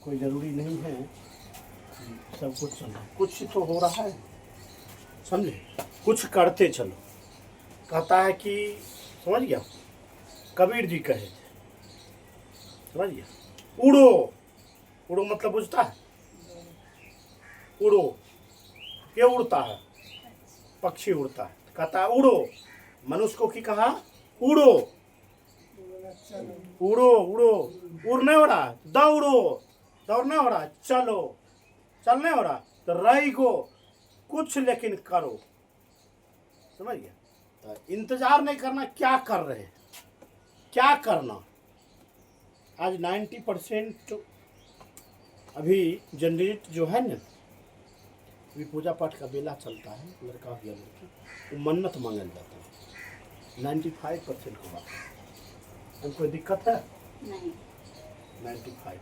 कोई ज़रूरी नहीं है सब कुछ चलना, कुछ तो हो रहा है, समझे, कुछ करते चलो। कहता है कि समझ गया, कबीर जी कहे थे, समझ गया, उड़ो। उड़ो मतलब बुझता है, उड़ो, ये उड़ता है, पक्षी उड़ता है, कहता है उड़ो। मनुष्य को की कहा, उड़ो उड़ो उड़ो। उड़ नहीं हो रहा, दौड़ो, दौड़ नहीं हो रहा, चलो, चल नहीं हो रहा तो रही को कुछ लेकिन करो, समझ गया। तो इंतजार नहीं करना, क्या कर रहे हैं, क्या करना। आज 90% अभी जनरेट जो है ना, अभी पूजा पाठ का बेला चलता है, लड़का हो या लड़की, वो मन्नत मांगल जाता है। 95% को बात है, कोई दिक्कत है नहीं। 95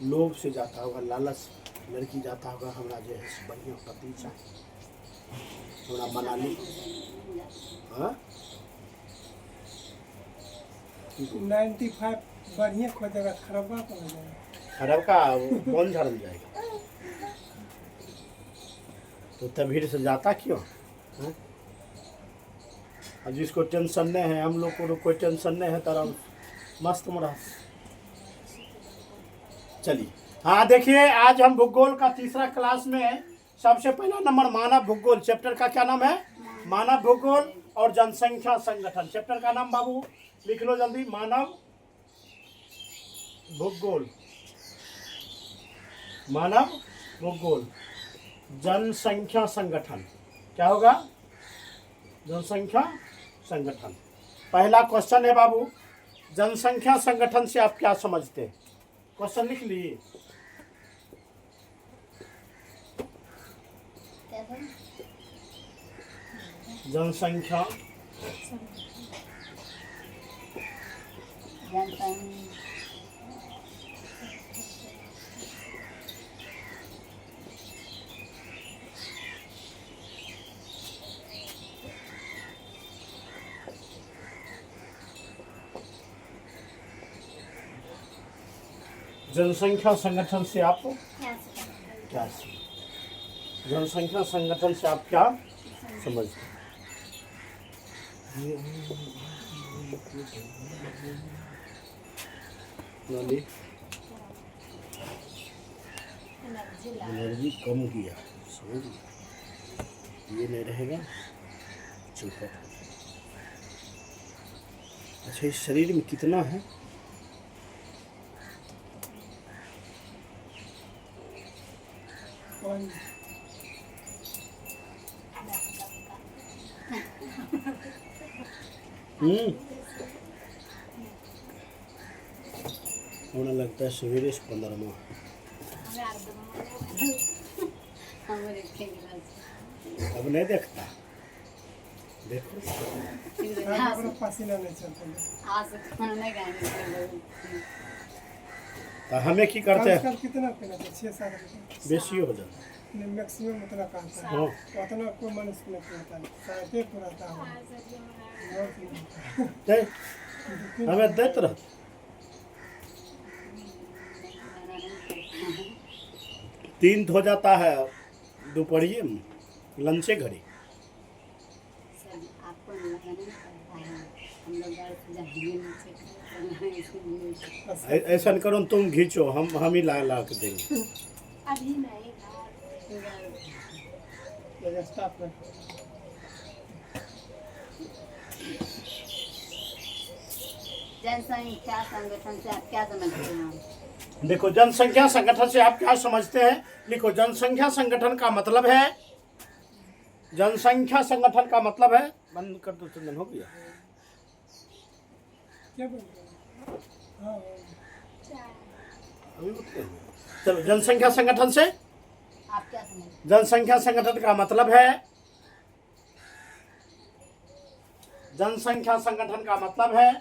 लोभ से जाता होगा, लालच, लड़की जाता होगा हमारा जो है बढ़िया पति चाहिए, थोड़ा मना ली। हाँ 95 बढ़िया खोजेगा, खराबा को हो जाएगा, खराब का कौन झाड़ल जाएगा, तो तभी से जाता क्यों है? अब जिसको टेंशन नहीं है, हम लोग को कोई टेंशन नहीं है, तरह मस्त मरा। चलिए, हाँ देखिए, आज हम भूगोल का तीसरा क्लास में सबसे पहला नंबर मानव भूगोल, चैप्टर का क्या नाम है, मानव भूगोल और जनसंख्या संगठन। चैप्टर का नाम बाबू लिख लो जल्दी, मानव भूगोल, मानव भूगोल, जनसंख्या संगठन। क्या होगा, जनसंख्या संगठन। पहला क्वेश्चन है बाबू, जनसंख्या संगठन से आप क्या समझते हैं, क्वेश्चन लिख लिए। जनसंख्या जनसंख्या संगठन से आप क्या, जनसंख्या संगठन से आप क्या समझते हैं? एनर्जी कम किया, समझ ये नहीं रहेगा, चुप। अच्छा, इस शरीर में कितना है, होने लगता है सवेरे से 15वां। अब नहीं देखता, देखो पसीना नहीं चलता। तो हमें की करते हैं, आजकल कितना पीना चाहिए, 6-7 बेसी हो जाता है। मैक्सिमम उतना कहता है, हाँ, उतना कोई मनुष्य नहीं पीता है, शायद एक रहता है। हमें देते रहते, तीन हो जाता है दोपहरिए में, लंचे घड़ी। ऐसा करो, तुम खींचो, हम ही ला के देंगे। अभी नहीं, स्टाफ में जनसंख्या संगठन से आप क्या समझते हैं? देखो, जनसंख्या संगठन से आप क्या समझते हैं, लिखो। जनसंख्या संगठन का मतलब है, जनसंख्या संगठन का मतलब है, बंद कर दो, चंदन हो गया। क्या बोल रहे हैं? हाँ, चलो, जनसंख्या संगठन से आप क्या समझते? जनसंख्या संगठन का मतलब है, जनसंख्या संगठन का मतलब है,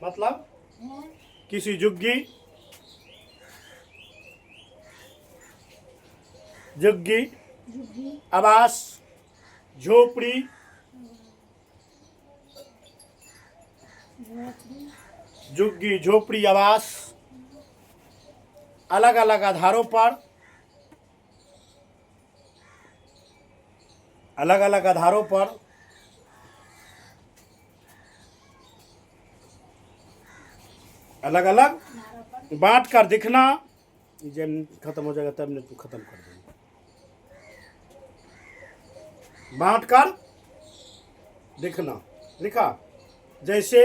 मतलब किसी झुग्गी आवास, झोपड़ी, झुग्गी झोपड़ी आवास, अलग अलग आधारों पर अलग अलग आधारों पर अलग अलग बांट कर दिखना। जब खत्म हो जाएगा तब ने तू खत्म कर देंगे। बांट कर दिखना लिखा। जैसे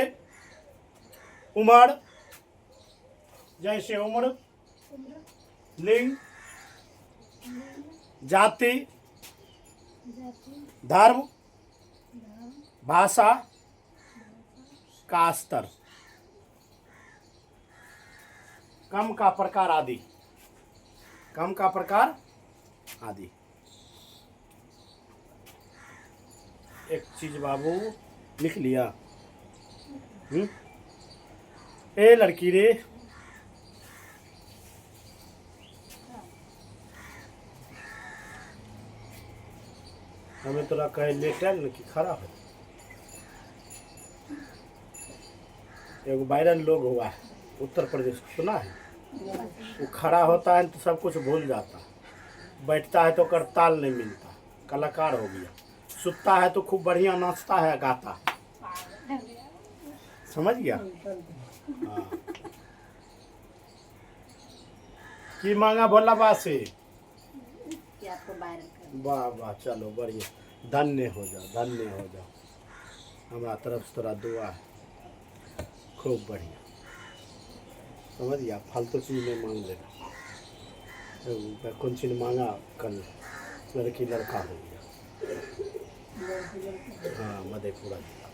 उम्र, जैसे उम्र, लिंग, जाति, धर्म, भाषा का स्तर, कम का प्रकार आदि, कम का प्रकार आदि। एक चीज बाबू लिख लिया। ए लड़की रे, हमें तोरा कहे लेटल न कि खड़ा हो। एगो वायरल लोग हुआ है उत्तर प्रदेश, सुना है? वो खड़ा होता है तो सब कुछ भूल जाता, बैठता है तो कर ताल नहीं मिलता, कलाकार हो गया। सुतता है तो खूब बढ़िया नाचता है, गाता है। समझ गया? हाँ। की मांगा भोला बा से? कि आपको वायरल कर। वाह वाह, चलो बढ़िया, धन्य हो जाओ, धन्य हो जाओ। हमारा तरफ से तोरा दुआ है, खूब बढ़िया। समझ गया? फालतू चीज नहीं मांग लेना। कौन चीज मांगा कल? लड़की लड़का हो गया। हाँ, मधेपुरा जिला।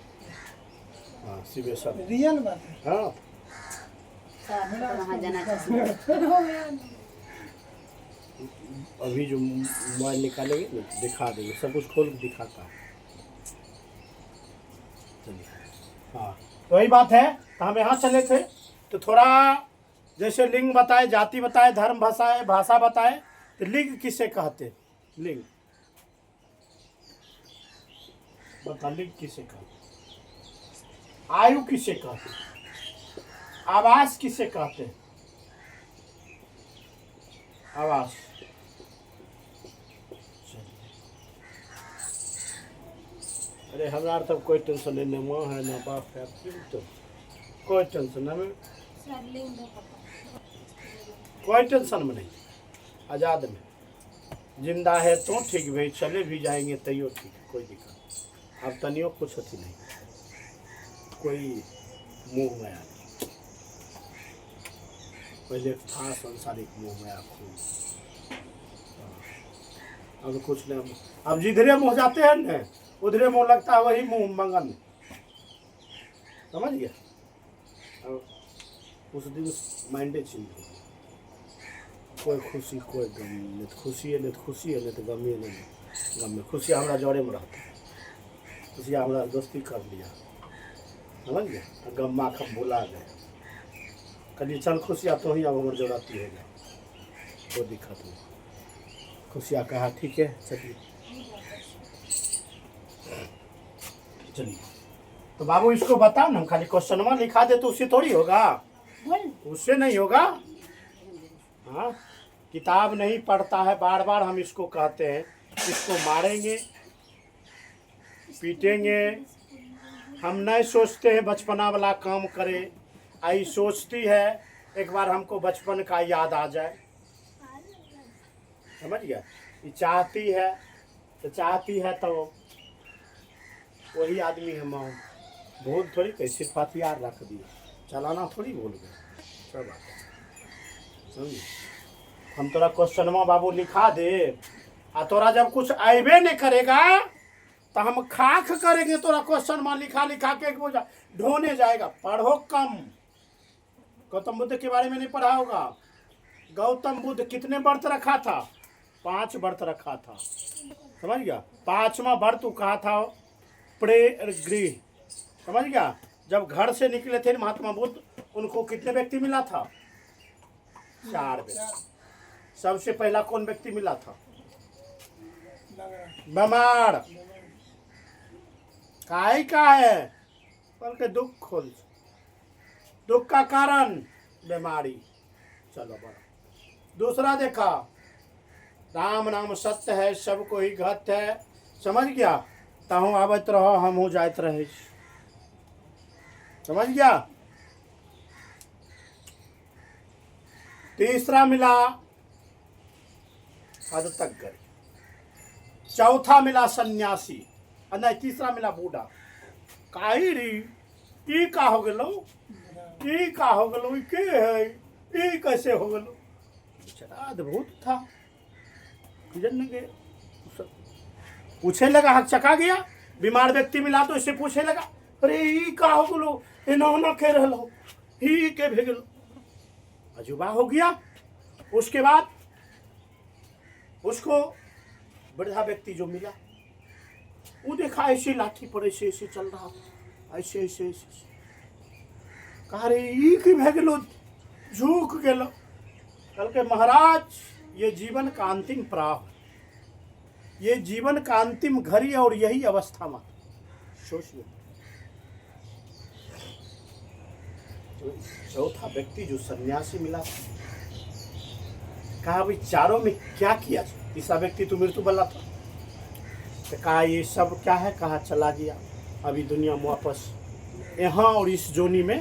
हाँ, सिवेश्वर। रियल बात है। हाँ, तो वहाँ जाना चाहिए। अभी जो मोबाइल निकालेंगे ना दिखा देंगे, सब कुछ खोल के दिखाता है। चलिए, हाँ तो वही बात है। तो हम यहाँ चले थे तो थोड़ा जैसे लिंग बताए, जाति बताए, धर्म भाषाए, भाषा बताए। तो लिंग किसे कहते? लिंग बता, लिंग किसे कहते? आयु किसे कहते? आवास किसे कहते? आवास। अरे हमारा तब कोई टेंशन नहीं, न माँ है न बाप है, तो कोई टेंशन नहीं, कोई टेंशन में नहीं, आज़ाद में। जिंदा है तो ठीक भाई, चले भी जाएंगे तैयो ठीक, कोई दिक्कत। अब तनियो कुछ होती नहीं, कोई मुँह में नहीं। पहले था संसारिक मुँह में खूब, अब कुछ नहीं। अब जिधरे मुँह जाते हैं न उधरे मुँह लगता है, वही मुँह मंगन। समझ गया? अब उस दिन माइंडे चेंज हो गया। कोई खुशी कोई गम नहीं, तो खुशी है नहीं तो खुशी है, नहीं तो गम ही नहीं। गम में खुशी हमारा जड़े में रहता है, खुशी हमारा दोस्ती कर लिया। समझ गया? गम माँ खब भुला गए। कभी चल खुशियाँ तो ही अब हमारे जोड़ाती हो गया, कोई दिक्कत नहीं। खुशियाँ कहा ठीक है, चलिए चलिए। तो बाबू इसको बताओ ना, हम खाली क्वेश्चन लिखा दे तो उससे थोड़ी होगा, उससे नहीं होगा। हाँ, किताब नहीं पढ़ता है, बार बार हम इसको कहते हैं, इसको मारेंगे पीटेंगे। हम नहीं सोचते हैं बचपना वाला काम करे, आई सोचती है एक बार हमको बचपन का याद आ जाए। समझ गया? ये चाहती है तो चाहती है तो वही आदमी हम भूल थोड़ी, कैसे हथियार रख दिए, चलाना थोड़ी भूल गए। सब समझिए? हम तोरा क्वेश्चनमा बाबू लिखा दे, आ तोरा जब कुछ आइबे नहीं करेगा तो हम खाक करेंगे। तोरा क्वेश्चनमा लिखा लिखा के बोझा ढोने जाएगा। पढ़ो कम। गौतम बुद्ध के बारे में नहीं पढ़ा होगा। गौतम बुद्ध कितने व्रत रखा था? 5 व्रत रखा था। समझ गया? 5वां व्रत कहा था प्रेरगृह। समझ गया? जब घर से निकले थे महात्मा बुद्ध, उनको कितने व्यक्ति मिला था? 4 व्यक्ति। सबसे पहला कौन व्यक्ति मिला था? बीमार। काहे का है? पर के दुख खोल, दुख का कारण बीमारी। चलो बड़ा दूसरा देखा, राम नाम सत्य है, सब कोई घत है, समझ गया, ताहू आवत रहो हमहू जात रहे, समझ गया। तीसरा मिला हद तक गए, चौथा मिला सन्यासी, नहीं तीसरा मिला बूढ़ा। काई री ई का हो गलो, ई का हो गलो, ई के है, ई कैसे हो गलो, बेचारा अद्भुत था। जन गए पूछे लगा, हक चका गया, बीमार व्यक्ति मिला तो इससे पूछे लगा, अरे ई का हो गलो, इन्होंने के रहलो, ही के भेगलो, अजूबा हो गया। उसके बाद उसको वृद्धा व्यक्ति जो मिला, वो देखा ऐसे लाठी पर ऐसे ऐसे चल रहा, ऐसे ऐसे ऐसे, कहा रे ई की भेगलो, झूक गेलो। कल के महाराज ये जीवन का अंतिम प्राव, ये जीवन का अंतिम घड़ी और यही अवस्था में सोच लो। चौथा व्यक्ति जो सन्यासी मिला, कहा भाई चारों में क्या किया जाए, तीसरा व्यक्ति तो मृत्यु बल्ला था, तो कहा ये सब क्या है, कहा चला गया, अभी दुनिया में वापस यहाँ और इस जोनी में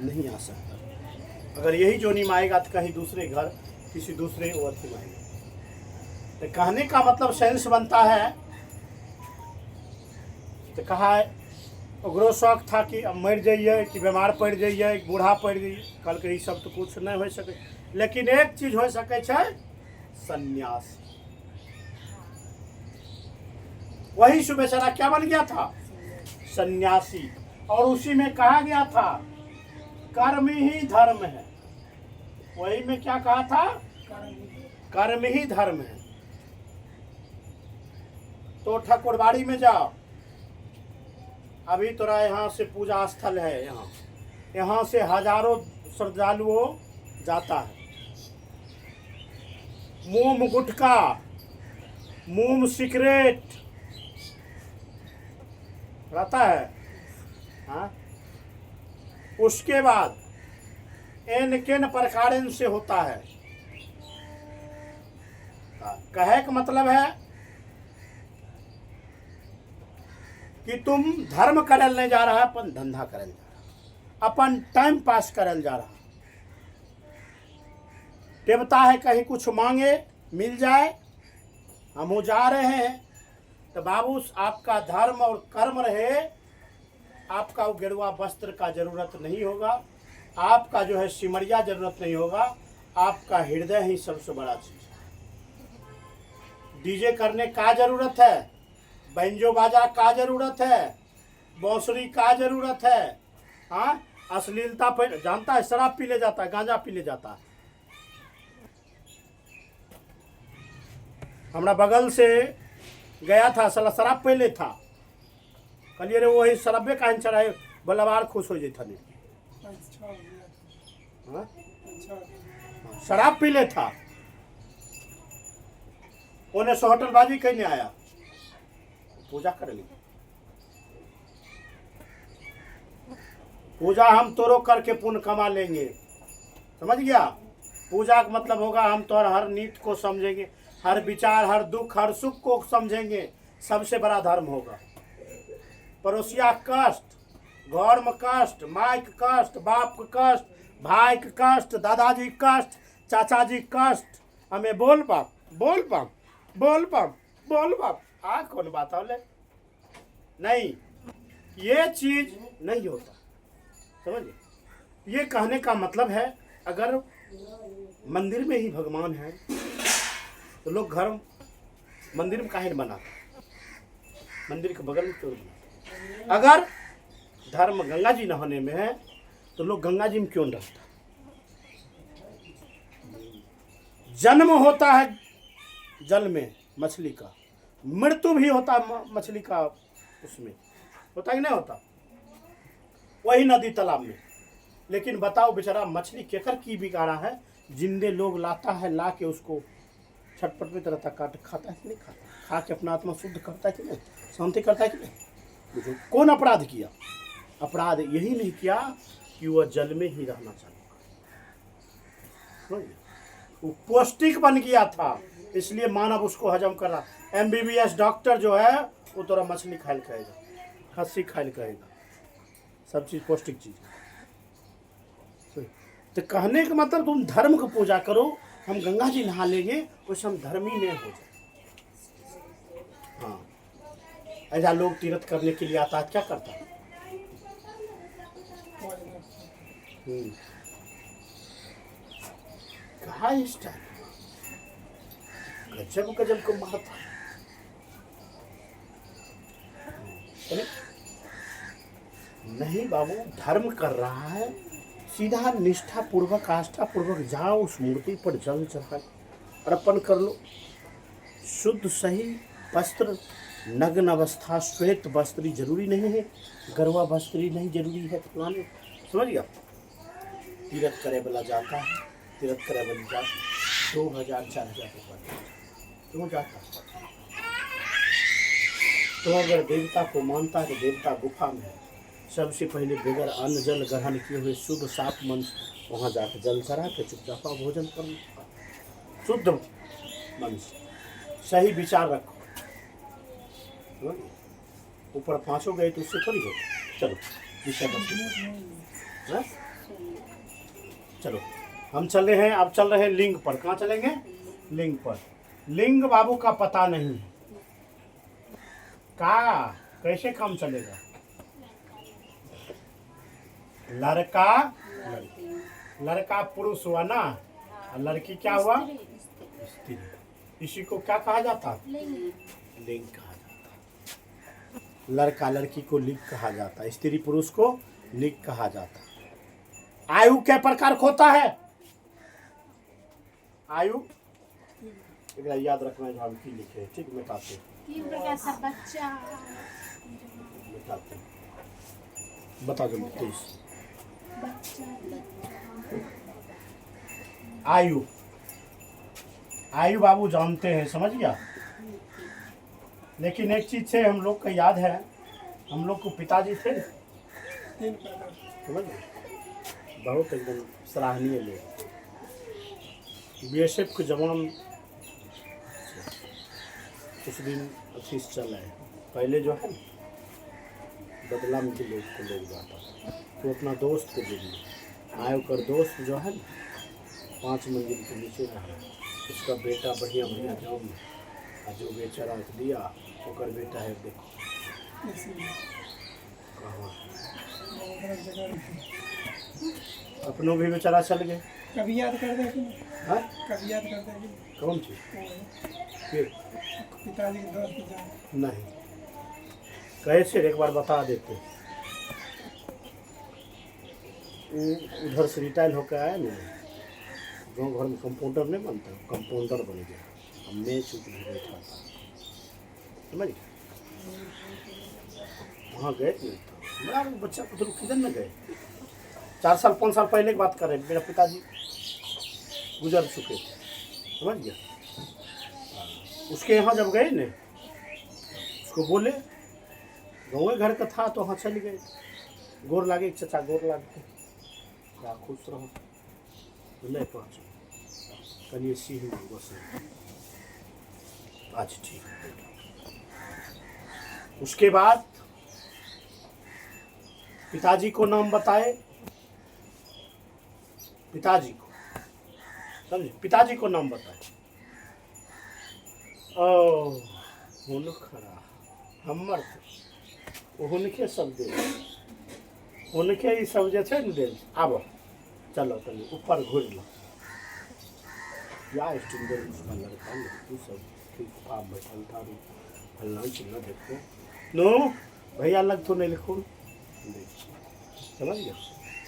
नहीं आ सकता, अगर यही जोनी में आएगा तो कहीं दूसरे घर किसी दूसरे अर्थी में आएगा। तो कहने का मतलब सेंस बनता है, तो कहा ओकरो शौक था कि अब मर जाइए कि बीमार पड़ जाइए, बूढ़ा पड़ जाइए, कल के सब तो कुछ नहीं हो सके, लेकिन एक चीज हो सके छै, सन्यास। वही से बेचारा क्या बन गया था, सन्यासी, और उसी में कहा गया था कर्म ही धर्म है, वही में क्या कहा था, कर्म ही धर्म है। तो ठाकुरबाड़ी में जाओ, अभी तोरा यहाँ से पूजा स्थल है, यहाँ से हजारों श्रद्धालुओं जाता है, मोम गुटखा, मोम सिगरेट रहता है, हाँ? उसके बाद एन केन प्रकार से होता है। कहे का मतलब है कि तुम धर्म करल नहीं जा रहा, अपन धंधा करल जा रहा, अपन टाइम पास करल जा रहा। देवता है कहीं कुछ मांगे मिल जाए, हम जा रहे हैं, तो बाबू आपका धर्म और कर्म रहे, आपका वो गेरुआ वस्त्र का जरूरत नहीं होगा, आपका जो है सिमरिया जरूरत नहीं होगा, आपका हृदय ही सबसे बड़ा चीज है। डीजे करने का जरूरत है, बैंजो बाजा का जरूरत है, बांसुरी का जरूरत है, हाँ? अश्लीलता पर जानता है, शराब पी ले जाता है, गांजा पी ले जाता है। हमारा बगल से गया था, साला शराब पहले था, कलिए रे वही शराबे का चढ़ाए, बलवार खुश हो जाता नहीं, हाँ? शराब पी ले था, उन्हें से होटलबाजी कहने आया, पूजा कर ली, पूजा हम तोरो करके पुण्य कमा लेंगे, समझ गया। पूजा का मतलब होगा हम तोर हर नीति को समझेंगे, हर विचार, हर दुख, हर सुख को समझेंगे, सबसे बड़ा धर्म होगा। पड़ोसिया कष्ट, घर में कष्ट, माई के कष्ट, बाप के कष्ट, भाई के कष्ट, दादाजी कष्ट, चाचाजी कष्ट, हमें बोल बाप, बोल बाप, बोल बाप, बोल बाप, आ कौन बात है नहीं, ये चीज नहीं होता, समझिए। ये कहने का मतलब है, अगर मंदिर में ही भगवान है तो लोग घर मंदिर में काहे बनाते, मंदिर के बगल में क्यों बनाते। अगर धर्म गंगा जी नहाने में है तो लोग गंगा जी में क्यों रहता। जन्म होता है जल में मछली का, मृत्यु भी होता है मछली का, उसमें होता ही नहीं होता, वही नदी तालाब में। लेकिन बताओ बेचारा मछली केकर की बिगाड़ा है, जिंदे लोग लाता है, ला के उसको छटपट में रहता, काट खाता है कि नहीं खाता, खा के अपना आत्मा शुद्ध करता है कि नहीं, शांति करता है कि नहीं। कौन अपराध किया, अपराध यही नहीं किया कि वह जल में ही रहना चाहिए। वो पौष्टिक बन गया था, इसलिए मानव उसको हजम कर रहा। MBBS डॉक्टर जो है वो तोरा मछली खाइल कहेगा, खस्सी खाइल कहेगा, सब चीज़ पौष्टिक चीज़। तो कहने का मतलब तुम धर्म को पूजा करो, हम गंगा जी नहा लेंगे उससे हम धर्मी नहीं हो जाए। हाँ, ऐसा लोग तीर्थ करने के लिए आता है, क्या करता है? कहा इस टाइम गजब गजब को मारता है। नहीं बाबू, धर्म कर रहा है, सीधा निष्ठा पूर्वक आस्था पूर्वक जाओ, उस मूर्ति पर जल चढ़ा अर्पण कर लो। शुद्ध सही वस्त्र, नग्न अवस्था श्वेत वस्त्री जरूरी नहीं है, गरवा वस्त्री नहीं जरूरी है फलाने, समझ गया। तीर्थ करे वाला जाता है, तीर्थ करे वाली जाता 2000-4000 रुपये क्यों जाता है? तो अगर देवता को मानता है तो देवता गुफा में है, सबसे पहले बगैर अन्न जल ग्रहण किए हुए शुद्ध साफ मन वहाँ जाकर जल चढ़ा के चुपचाप भोजन कर लो, शुद्ध मन से सही विचार रखो। ऊपर पाँचों गए तो उससे थोड़ी हो। चलो विषय बदलो। चलो हम चले हैं, अब चल रहे हैं लिंग पर। कहाँ चलेंगे? लिंग पर। लिंग बाबू का पता नहीं है, का कैसे काम चलेगा? लड़का लड़का पुरुष हुआ ना, और लड़की क्या हुआ? स्त्री। इसी को क्या कहा जाता? लिंग कहा जाता। लड़का लड़की को लिंग कहा जाता, स्त्री पुरुष को लिंग कहा जाता। आयु के प्रकार होता है? आयु याद रखना है, हम की लिखे, ठीक, मिटाते 3 प्रकार का बच्चा। मिटाते बता दो। 23 आयु, आयु बाबू जानते हैं, समझ गया। लेकिन एक चीज से हम लोग को याद है, हम लोग को पिताजी थे, समझ गए, बहुत एकदम सराहनीय लोग। BSF के जवान कुछ दिन अच्छी चल रहे हैं। पहले जो है बदला में के लोग को लोग जाता, तो अपना दोस्त को दे दिया। आयु कर दोस्त जो है 5 मंजिल के नीचे रहा, उसका बेटा बढ़िया बढ़िया जॉब में, और जो बेचारा दिया ओकर बेटा है, देखो कहाँ अपनों भी बेचारा चल गए। कभी याद कर दे, हाँ कभी याद कर दे। कौन चीज? फिर पिताजी के दोस्त जान नहीं, कैसे एक बार बता देते। उधर से रिटायर होकर आया ना, गाँव घर में कंपाउंडर नहीं बनता, कंपाउंडर बन गया। अब मैं चुप नहीं बैठा था, समझ गए। वहाँ गए नहीं था, मेरा बच्चा को तो किधर में गए। 4 साल 5 साल पहले की बात कर रहे हैं, मेरा पिताजी गुजर चुके थे, समझ गया। उसके यहाँ जब गए ने, उसको बोले गाँव घर का था, तो वहाँ चल गए। गोर लागे चचा, गोर लागे, क्या खुश रहो, नहीं पहुँचो, करिए सी ही बस आज ठीक है। उसके बाद पिताजी को नाम बताए, पिताजी को समझे, पिताजी को नाम बताए। ओ खरा हमर उनके सब दे, उनके ही सब जे छै ने दे। आबो चलो तनी ऊपर घूर लो, या स्टूडेंट उसका लड़का लड़की सब ठीक आप बैठल था, फलना चिल्ला देखो नो भैया लग तो नहीं लिखो, समझ गया।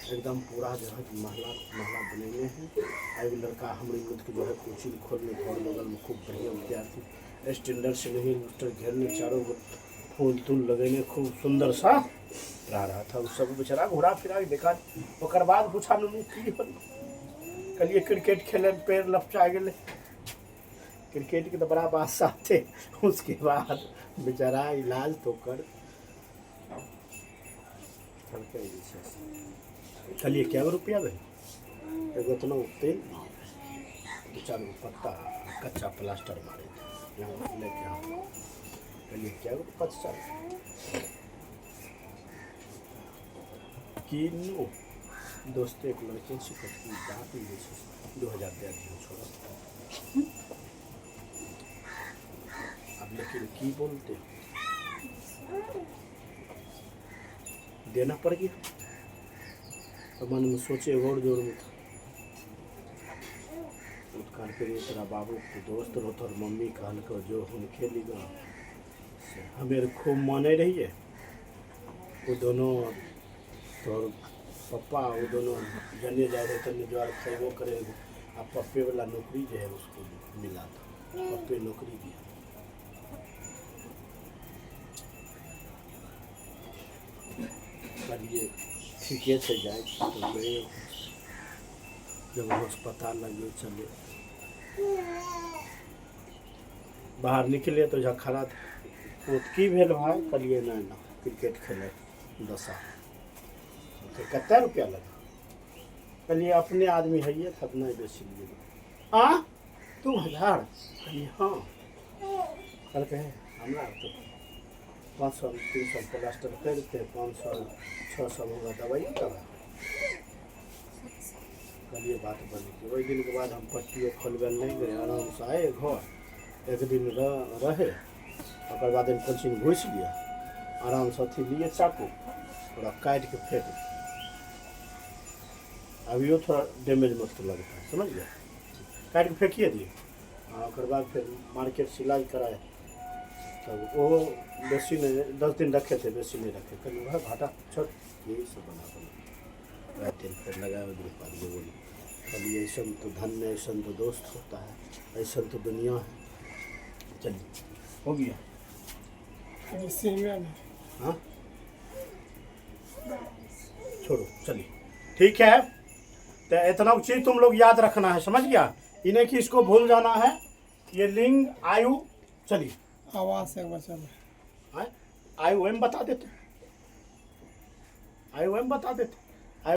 एकदम पूरा जो है महला महला बने हुए हैं। एक लड़का हमारे खुद के जो है कोचिंग खोलने घर बगल में खूब बढ़िया विद्यार्थी, स्टैंडर्ड से नहीं मास्टर घेरने, चारों फूल तूल लगेने, खूब सुंदर सा रहा था। उस सब बेचारा घुरा फिरा बेकार। ओकर बाद पूछा नुनू की कलिए क्रिकेट खेले में पैर लपचा गए, क्रिकेट के तो बड़ा बादशाह थे। उसके बाद बेचारा इलाज तो कर चलिए क्या रुपया भाई, एगो इतना तेल दो चार गो पत्ता कच्चा प्लास्टर मारे थे यहाँ लेके आओ कहलिए क्या गो कच्चा किनो दोस्त एक लड़के से कटकी दाँत ही जैसे 2000 दे दिए छोड़ा अब लेकिन की बोलते देना पड़ गया तो मन में सोचे और जोर में था उत्काल के लिए तेरा बाबू के दोस्त रो और मम्मी कहल को जो हम खेली गा हमें खूब माने रही है वो दोनों तो पप्पा वो दोनों जने जाए थे तने जो खेबो करे अब पप्पे वाला नौकरी जो है उसको मिला था पप्पे नौकरी दिया पर ये ठीक है से जाए तो गए जब अस्पताल लगे चले बाहर निकले तो जहाँ खड़ा था की भेल भाई कलिए ना क्रिकेट खेले दशा तो कितना रुपया लगा कलिए अपने आदमी है ये तब नहीं बेची लिए 2000 कलिए हाँ कल कहे हमारा तो 500 300 प्लास्टर करते 500 600 होगा दवाई दवा कल ये बात बनी थी वही दिन के बाद हम पट्टियों खोलबे नहीं गए आराम से आए घर एक दिन रहे और बाद में कोचिंग घुस गया आराम से अथी लिए चाकू थोड़ा काट के फेंक अभी वो थोड़ा डैमेज मत लगता है समझ गया काट के फेंकिए दिए और बाद फिर मार्केट से इलाज कराए तब वो बेसी नहीं 10 दिन रखे थे बेसी नहीं रखे कल वह घाटा छोट यही सब बना तेल फिर लगाए बाद ये बोली कभी ऐसा तो धन में ऐसा तो दोस्त होता है ऐसा तो दुनिया है चलिए हो गया अभी सीमा में हाँ छोड़ो चलिए ठीक है तो इतना चीज़ तुम लोग याद रखना है समझ गया इन्हें कि इसको भूल जाना है ये लिंग आयु चलिए आवाज से बचा आयु एम बता देते आयु एम बता देते